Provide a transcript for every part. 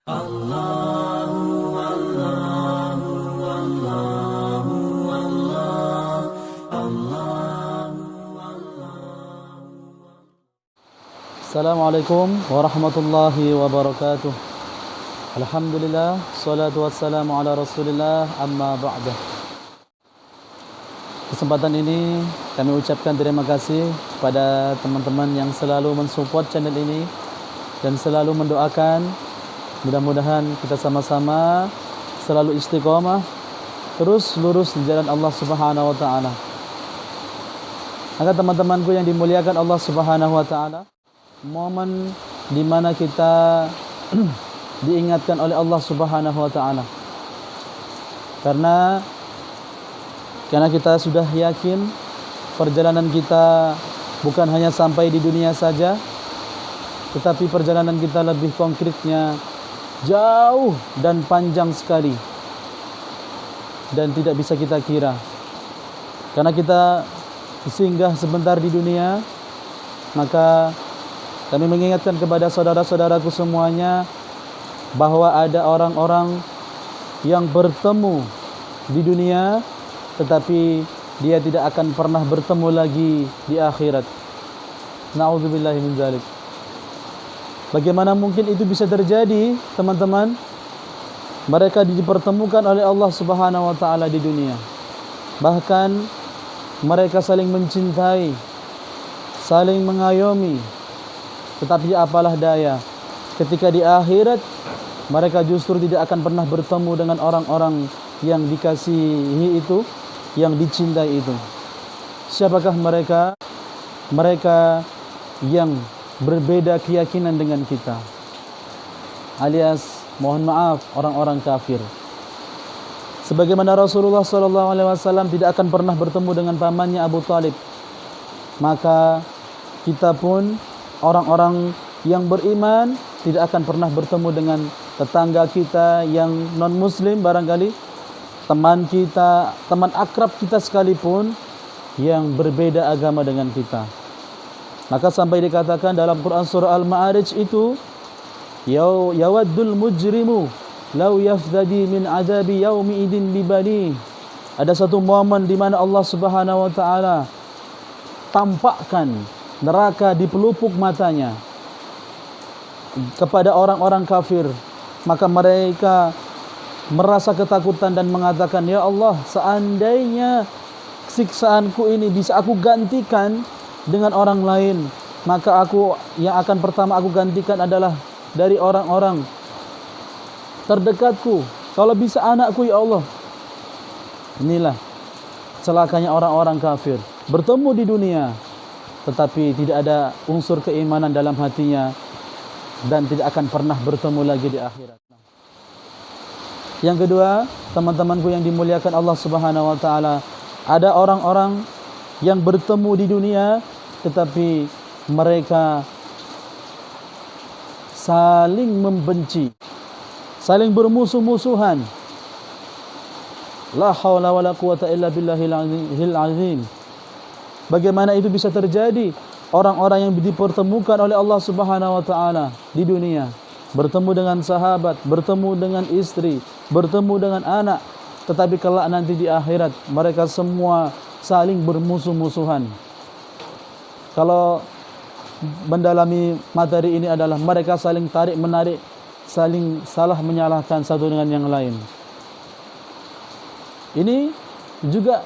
Assalamualaikum warahmatullahi wabarakatuh. Alhamdulillah, salatu wassalamu ala Rasulillah, amma ba'da. Kesempatan ini kami ucapkan terima kasih kepada teman-teman yang selalu mensupport channel ini dan selalu mendoakan mudah-mudahan kita sama-sama selalu istiqomah terus lurus di jalan Allah Subhanahu wa taala. Maka teman-temanku yang dimuliakan Allah Subhanahu wa taala, momen di mana kita diingatkan oleh Allah Subhanahu wa taala. Karena kita sudah yakin perjalanan kita bukan hanya sampai di dunia saja, tetapi perjalanan kita lebih konkretnya jauh dan panjang sekali dan tidak bisa kita kira. Karena kita singgah sebentar di dunia, maka kami mengingatkan kepada saudara-saudaraku semuanya bahwa ada orang-orang yang bertemu di dunia tetapi dia tidak akan pernah bertemu lagi di akhirat. Na'udzubillahi min dzalik. Bagaimana mungkin itu bisa terjadi, teman-teman? Mereka dipertemukan oleh Allah Subhanahu wa taala di dunia. Bahkan mereka saling mencintai, saling mengayomi. Tetapi apalah daya, ketika di akhirat mereka justru tidak akan pernah bertemu dengan orang-orang yang dikasihi itu, yang dicintai itu. Siapakah mereka? Mereka yang berbeda keyakinan dengan kita, alias mohon maaf orang-orang kafir. Sebagaimana Rasulullah SAW tidak akan pernah bertemu dengan pamannya Abu Talib, maka kita pun orang-orang yang beriman tidak akan pernah bertemu dengan tetangga kita yang non-muslim, barangkali teman kita, teman akrab kita sekalipun yang berbeda agama dengan kita. Maka sampai dikatakan dalam Quran surah Al-Ma'arij itu, yawaddul mujrimu law yaftadi min azabi yaumi idin bibani. Ada satu momen di mana Allah Subhanahu wa taala tampakkan neraka di pelupuk matanya kepada orang-orang kafir. Maka mereka merasa ketakutan dan mengatakan, ya Allah, seandainya siksaanku ini bisa aku gantikan dengan orang lain, maka aku yang akan pertama aku gantikan adalah dari orang-orang terdekatku. Kalau bisa anakku, ya Allah. Inilah celakanya orang-orang kafir, bertemu di dunia tetapi tidak ada unsur keimanan dalam hatinya dan tidak akan pernah bertemu lagi di akhirat. Yang kedua, teman-temanku yang dimuliakan Allah Subhanahu wa taala, ada orang-orang yang bertemu di dunia tetapi mereka saling membenci, saling bermusuh-musuhan. La haula wala quwata illa billahil azim. Bagaimana itu bisa terjadi? Orang-orang yang dipertemukan oleh Allah Subhanahu wa taala di dunia, bertemu dengan sahabat, bertemu dengan istri, bertemu dengan anak, tetapi kelak nanti di akhirat mereka semua saling bermusuh-musuhan. Kalau mendalami materi ini adalah mereka saling tarik-menarik, saling salah menyalahkan satu dengan yang lain. Ini juga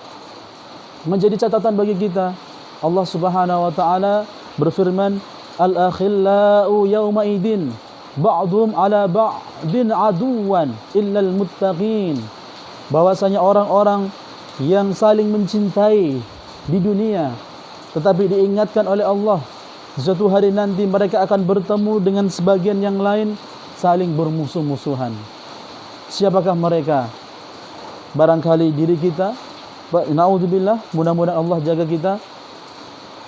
menjadi catatan bagi kita. Allah Subhanahu wa taala berfirman, al-akhillau yawma idin ba'dhum ala ba'din aduwan illal muttaqin. Bahwasanya orang-orang yang saling mencintai di dunia tetapi diingatkan oleh Allah, suatu hari nanti mereka akan bertemu dengan sebagian yang lain saling bermusuh-musuhan. Siapakah mereka? Barangkali diri kita. Na'udzubillah, mudah-mudahan Allah jaga kita.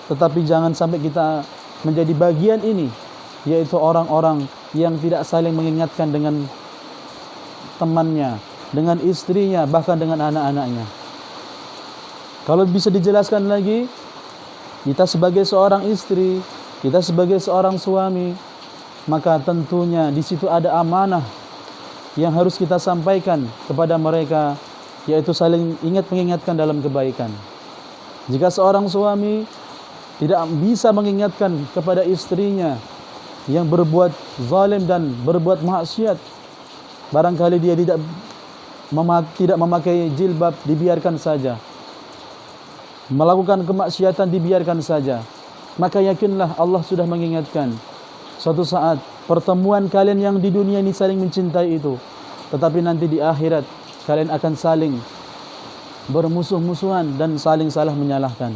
Tetapi jangan sampai kita menjadi bagian ini, yaitu orang-orang yang tidak saling mengingatkan dengan temannya, dengan istrinya, bahkan dengan anak-anaknya. Kalau bisa dijelaskan lagi, kita sebagai seorang istri, kita sebagai seorang suami, maka tentunya di situ ada amanah yang harus kita sampaikan kepada mereka, yaitu saling mengingatkan dalam kebaikan. Jika seorang suami tidak bisa mengingatkan kepada istrinya yang berbuat zalim dan berbuat maksiat, barangkali dia tidak memakai jilbab, dibiarkan saja. Melakukan kemaksiatan, dibiarkan saja. Maka yakinlah Allah sudah mengingatkan. Suatu saat pertemuan kalian yang di dunia ini saling mencintai itu, tetapi nanti di akhirat kalian akan saling bermusuh-musuhan dan saling salah menyalahkan.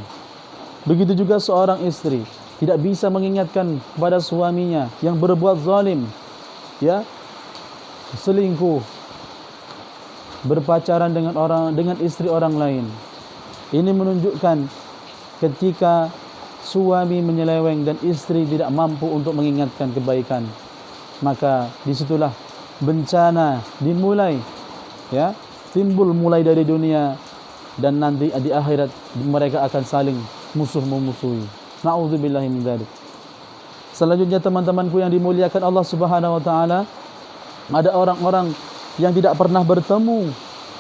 Begitu juga seorang istri tidak bisa mengingatkan kepada suaminya yang berbuat zalim, ya, selingkuh, berpacaran dengan istri orang lain. Ini menunjukkan ketika suami menyeleweng dan istri tidak mampu untuk mengingatkan kebaikan, maka disitulah bencana dimulai, ya, timbul mulai dari dunia, dan nanti di akhirat mereka akan saling musuh-memusuhi. Na'udzubillahi min dzalik. Selanjutnya teman-temanku yang dimuliakan Allah Subhanahu wa taala, ada orang-orang yang tidak pernah bertemu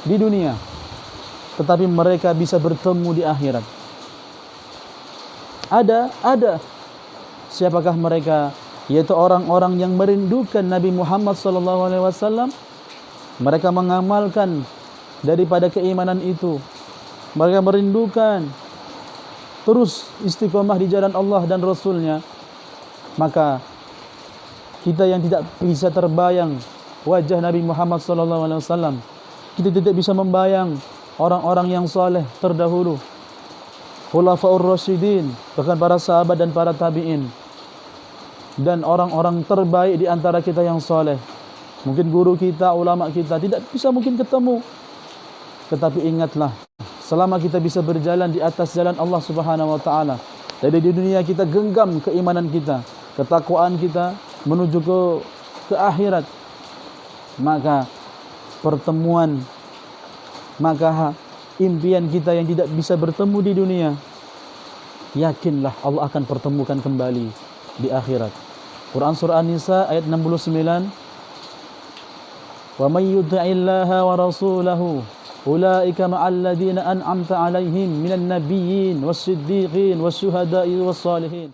di dunia, tetapi mereka bisa bertemu di akhirat. Ada. Siapakah mereka? Yaitu orang-orang yang merindukan Nabi Muhammad SAW. Mereka mengamalkan daripada keimanan itu. Mereka merindukan terus istiqomah di jalan Allah dan Rasulnya. Maka kita yang tidak bisa terbayang wajah Nabi Muhammad SAW, kita tidak bisa membayang orang-orang yang saleh terdahulu, Khulafaur Rasyidin, bahkan para sahabat dan para tabi'in, dan orang-orang terbaik di antara kita yang saleh. Mungkin guru kita, ulama kita tidak bisa mungkin ketemu, tetapi ingatlah, selama kita bisa berjalan di atas jalan Allah Subhanahu wa taala, dari di dunia kita genggam keimanan kita, ketakwaan kita menuju ke akhirat, maka pertemuan, maka impian kita yang tidak bisa bertemu di dunia, yakinlah Allah akan pertemukan kembali di akhirat. Quran surah An-Nisa ayat 69, wa may yuti'illaha wa rasulahu ulaika ma'al ladzina an'amta 'alaihim minan nabiyyin was-siddiqin wasyuhada'i was-shalihin.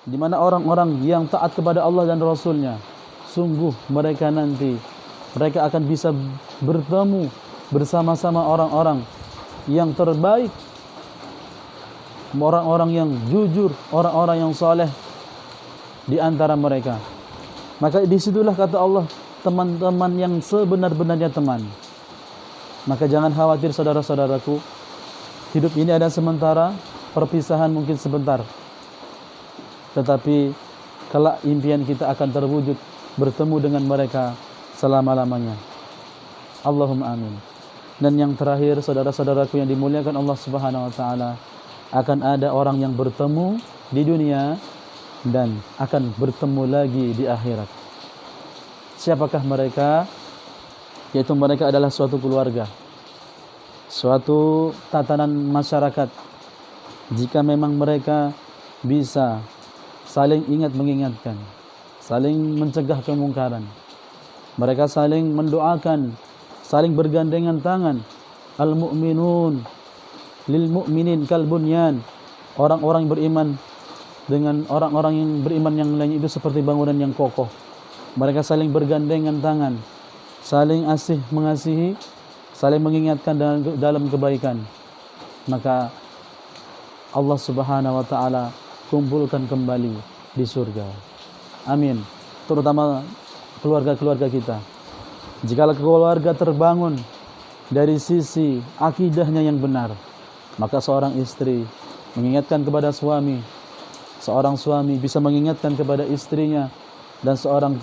Di mana orang-orang yang taat kepada Allah dan Rasulnya, sungguh mereka nanti mereka akan bisa bertemu bersama-sama orang-orang yang terbaik, orang-orang yang jujur, orang-orang yang saleh di antara mereka. Maka disitulah kata Allah, teman-teman yang sebenar-benarnya teman. Maka jangan khawatir saudara-saudaraku, hidup ini ada sementara, perpisahan mungkin sebentar, tetapi kelak impian kita akan terwujud bertemu dengan mereka selama-lamanya. Allahumma amin. Dan yang terakhir, saudara-saudaraku yang dimuliakan Allah Subhanahu wa taala, akan ada orang yang bertemu di dunia dan akan bertemu lagi di akhirat. Siapakah mereka? Yaitu mereka adalah suatu keluarga, suatu tatanan masyarakat. Jika memang mereka bisa saling ingat mengingatkan, saling mencegah kemungkaran, mereka saling mendoakan, saling bergandengan tangan. Al-mu'minun lil mu'minin kal bunyan. Orang-orang beriman dengan orang-orang yang beriman yang lain itu seperti bangunan yang kokoh. Mereka saling bergandengan tangan, saling asih mengasihi, saling mengingatkan dalam kebaikan. Maka Allah Subhanahu wa taala kumpulkan kembali di surga. Amin. Terutama keluarga-keluarga kita. Jikalau keluarga terbangun dari sisi akidahnya yang benar, maka seorang istri mengingatkan kepada suami, seorang suami bisa mengingatkan kepada istrinya, dan seorang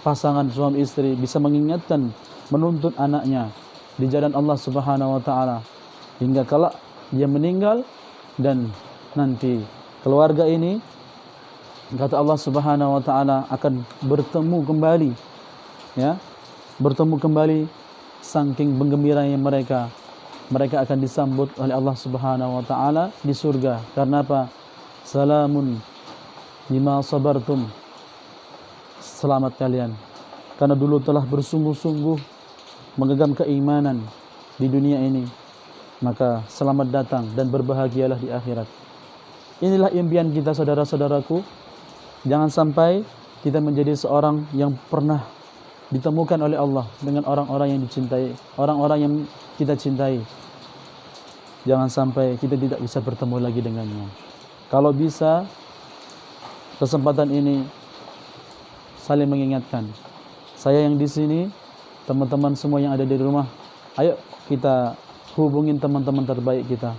pasangan suami istri bisa mengingatkan, menuntun anaknya di jalan Allah Subhanahu wa taala hingga kelak dia meninggal, dan nanti keluarga ini, kata Allah Subhanahu wa taala, akan bertemu kembali, ya, bertemu kembali saking penggembiranya mereka. Mereka akan disambut oleh Allah Subhanahu wa taala di surga. Karena apa? Salamun bima sabartum. Selamat kalian karena dulu telah bersungguh-sungguh menggenggam keimanan di dunia ini, maka selamat datang dan berbahagialah di akhirat. Inilah impian kita, saudara-saudaraku. Jangan sampai kita menjadi seorang yang pernah ditemukan oleh Allah dengan orang-orang yang dicintai, orang-orang yang kita cintai. Jangan sampai kita tidak bisa bertemu lagi dengannya. Kalau bisa, kesempatan ini saling mengingatkan. Saya yang di sini, teman-teman semua yang ada di rumah, ayo kita hubungin teman-teman terbaik kita.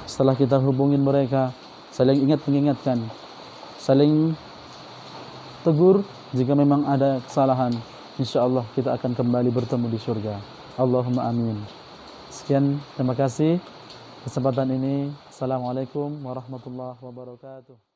Setelah kita hubungin mereka, saling mengingatkan, saling tegur jika memang ada kesalahan. InsyaAllah kita akan kembali bertemu di surga. Allahumma amin. Sekian, terima kasih kesempatan ini. Assalamualaikum warahmatullahi wabarakatuh.